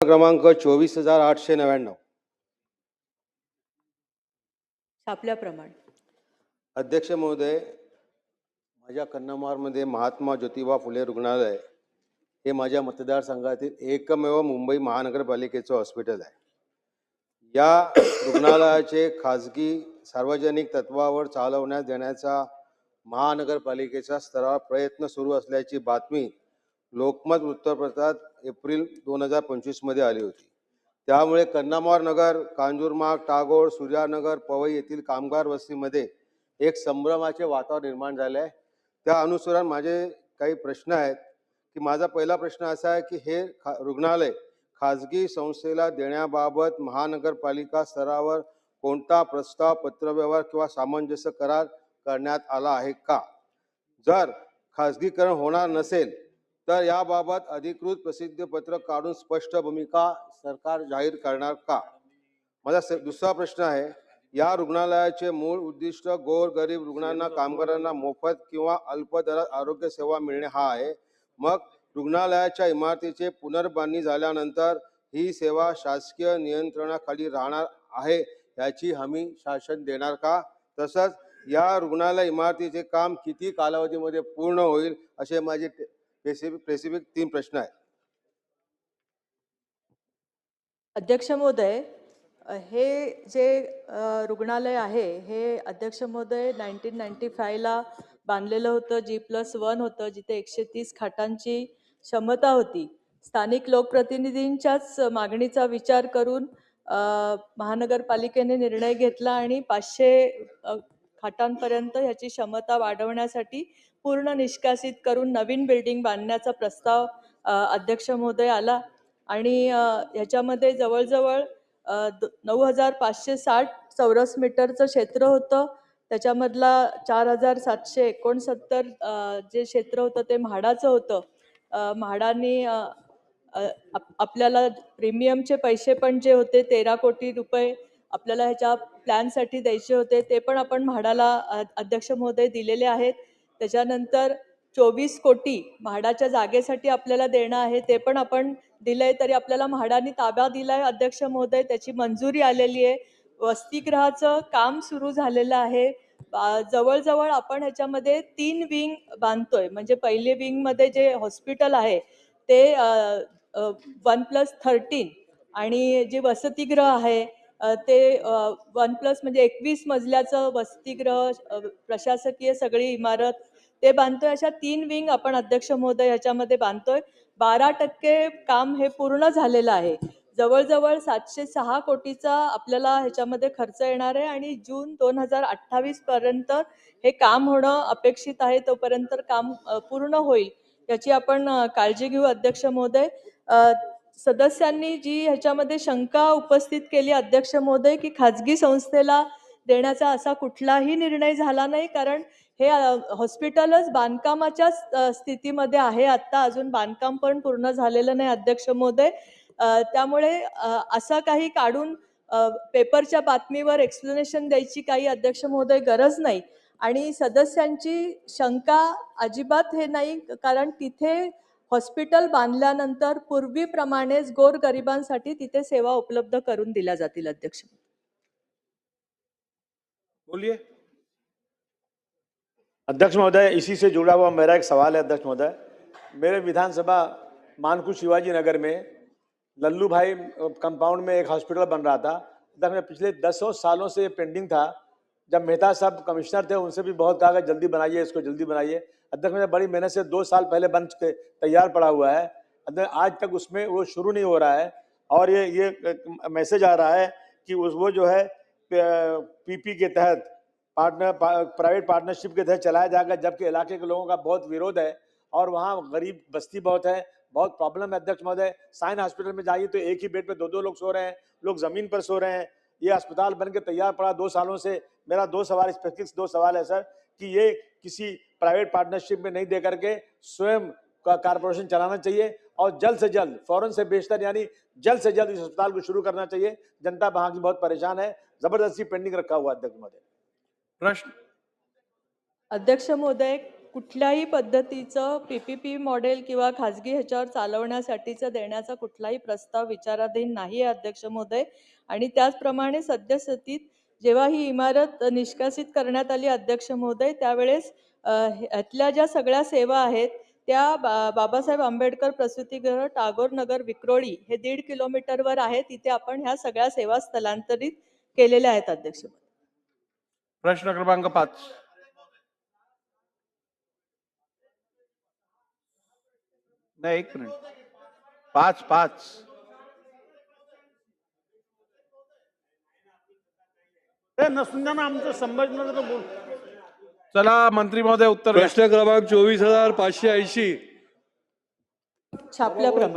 क्रमांक 24,899. छापल्याप्रमाणे. अध्यक्ष महोदय, माझ्या कन्नमारमध्ये महात्मा ज्योतिबा फुले रुग्णालय हे माझ्या मतदारसंघातील एकमेव मुंबई महानगरपालिकेचं हॉस्पिटल आहे. या रुग्णालयाचे खाजगी सार्वजनिक तत्वावर चालवण्यात देण्याचा महानगरपालिकेच्या स्तरावर प्रयत्न सुरू असल्याची बातमी लोकमत वृत्तपत्रात एप्रिल 2025 मध्ये आली होती. त्यामुळे कन्नमार नगर, कांजूरमार्ग, टागोर, सूर्यानगर, पवई येथील कामगार वस्तीमध्ये एक संभ्रमाचे वातावरण निर्माण झाले आहे. त्या अनुसार माझे काही प्रश्न आहेत की माझा पहिला प्रश्न असा आहे की हे रुग्णालय खाजगी संस्थेला देण्याबाबत महानगरपालिका स्तरावर कोणता प्रस्ताव, पत्रव्यवहार किंवा सामंजस्य करार करण्यात आला आहे का? जर खाजगीकरण होणार नसेल तर याबाबत अधिकृत प्रसिद्धीपत्र काढून स्पष्ट भूमिका सरकार जाहीर करणार का? माझा दुसरा प्रश्न आहे, या रुग्णालयाचे मूळ उद्दिष्ट गोरगरीब रुग्णांना, कामगारांना मोफत किंवा अल्प दरात आरोग्य सेवा मिळणे हा आहे. मग रुग्णालयाच्या इमारतीचे पुनर्बांधणी झाल्यानंतर ही सेवा शासकीय नियंत्रणाखाली राहणार आहे याची हमी शासन देणार का? तसंच या रुग्णालय इमारतीचे काम किती कालावधीमध्ये पूर्ण होईल असे माझे स्पेसिफिक 3 प्रश्न आहेत. अध्यक्ष महोदय, हे जे रुग्णालय आहे हे अध्यक्ष महोदय 1995 ला बांधलेलं होतं. G+1 होतं, जिथे 130 खाटांची क्षमता होती. स्थानिक लोकप्रतिनिधींच्याच मागणीचा विचार करून महानगरपालिकेने निर्णय घेतला आणि 500 खाटांपर्यंत ह्याची क्षमता वाढवण्यासाठी पूर्ण निष्कासित करून नवीन बिल्डिंग बांधण्याचा प्रस्ताव अध्यक्ष महोदय आला आणि ह्याच्यामध्ये जवळजवळ 9,560 चौरस मीटरचं क्षेत्र होतं. त्याच्यामधला 4,769 जे क्षेत्र होतं ते म्हाडाचं होतं. म्हाडांनी आपल्याला प्रीमियमचे पैसे पण जे होते 13 कोटी रुपये आपल्याला ह्याच्या प्लॅनसाठी द्यायचे होते, ते पण आपण म्हाडाला अध्यक्ष महोदय दिलेले आहेत. त्याच्यानंतर 24 कोटी म्हाडाच्या जागेसाठी आपल्याला देणं आहे, ते पण आपण दिलंय. तरी आपल्याला म्हाडाने ताबा दिलाय अध्यक्ष महोदय, त्याची मंजुरी आलेली आहे. वसतिगृहाचं काम सुरू झालेलं आहे. जवळजवळ आपण ह्याच्यामध्ये 3 विंग बांधतोय. म्हणजे पहिले विंगमध्ये जे हॉस्पिटल आहे ते 1+13 आणि जे वसतिगृह आहे ते 1+ म्हणजे 21 मजल्याचं वसतिगृह, प्रशासकीय सगळी इमारत ते बांधतोय. अशा 3 विंग आपण अध्यक्ष महोदय ह्याच्यामध्ये बांधतोय. 12% काम हे पूर्ण झालेलं आहे. जवळजवळ 706 कोटीचा आपल्याला ह्याच्यामध्ये खर्च येणार आहे आणि जून 2028 पर्यंत हे काम होणं अपेक्षित आहे. तोपर्यंत काम पूर्ण होईल याची आपण काळजी घेऊ अध्यक्ष महोदय. सदस्यांनी जी ह्याच्यामध्ये शंका उपस्थित केली अध्यक्ष महोदय की खाजगी संस्थेला देण्याचा असा कुठलाही निर्णय झाला नाही, कारण हे हॉस्पिटलच बांधकामाच्या स्थितीमध्ये आहे. आता अजून बांधकाम पण पूर्ण झालेलं नाही अध्यक्ष महोदय. त्यामुळे असं काही काढून पेपरच्या बातमीवर एक्सप्लेनेशन द्यायची काही अध्यक्ष महोदय गरज नाही. आणि सदस्यांची शंका अजिबात हे नाही, कारण तिथे हॉस्पिटल बांधल्यानंतर पूर्वीप्रमाणेच गोरगरिबांसाठी तिथे सेवा उपलब्ध करून दिल्या जातील अध्यक्ष. बोलिए अध्यक्ष महोदय। इसी से जुड़ा हुआ मेरा एक सवाल है अध्यक्ष महोदय। मेरे विधानसभा मानकू शिवाजी नगर में लल्लू भाई कंपाउंड में एक हॉस्पिटल बन रहा था। अध्यक्ष में पिछले 10 सालों से पेंडिंग था। जब मेहता साहब कमिश्नर थे उनसे भी बहुत कहा कि जल्दी बनाइए, इसको जल्दी बनाइए। अध्यक्ष में बड़ी मेहनत से 2 साल पहले बन के तैयार पड़ा हुआ है। अध्यक्ष आज तक उसमें वो शुरू नहीं हो रहा है और ये मैसेज आ रहा है कि वो जो है पीपी के तहत प्राइवेट पार्टनरशिप के तहत चलाया जाएगा, जबकि इलाके के लोगों का बहुत विरोध है और वहाँ गरीब बस्ती बहुत है, बहुत प्रॉब्लम है। अध्यक्ष महोदय, साइन हॉस्पिटल में जाइए तो एक ही बेड पे 2-2 लोग सो रहे हैं, लोग जमीन पर सो रहे हैं। ये अस्पताल बन के तैयार पड़ा 2 सालों से। मेरा 2 सवाल है सर कि ये किसी प्राइवेट पार्टनरशिप में नहीं दे करके स्वयं का कारपोरेशन चलाना चाहिए और जल्द से जल्द, फौरन से बेशतर यानी जल्द से जल्द इस अस्पताल को शुरू करना चाहिए। जनता वहां की बहुत परेशान है, जबरदस्ती पेंडिंग रखा हुआ। अध्यक्ष महोदय, प्रश्न। अध्यक्ष महोदय, कुठल्याही पद्धतीचं PPP मॉडेल किंवा खाजगी ह्याच्यावर चालवण्यासाठीचं देण्याचा कुठलाही प्रस्ताव विचाराधीन नाही आहे अध्यक्ष महोदय. आणि त्याचप्रमाणे सद्यस्थितीत जेव्हा ही इमारत निष्कासित करण्यात आली अध्यक्ष महोदय, त्यावेळेस ह्यातल्या ज्या सगळ्या सेवा आहेत त्या बाबासाहेब आंबेडकर प्रसूतिगृह टागोर नगर विक्रोळी हे 1.5 किलोमीटरवर आहे. तिथे आपण ह्या सगळ्या सेवा स्थलांतरित केलेल्या आहेत अध्यक्ष महोदय. प्रश्न क्रमांक 5. नाही, एक मिनिट. 5. नसून द्या ना आमचं संभाषण बोल. चला मंत्री महोदय उत्तर द्या. प्रश्न क्रमांक 24,580. छापल्याप्रमाणे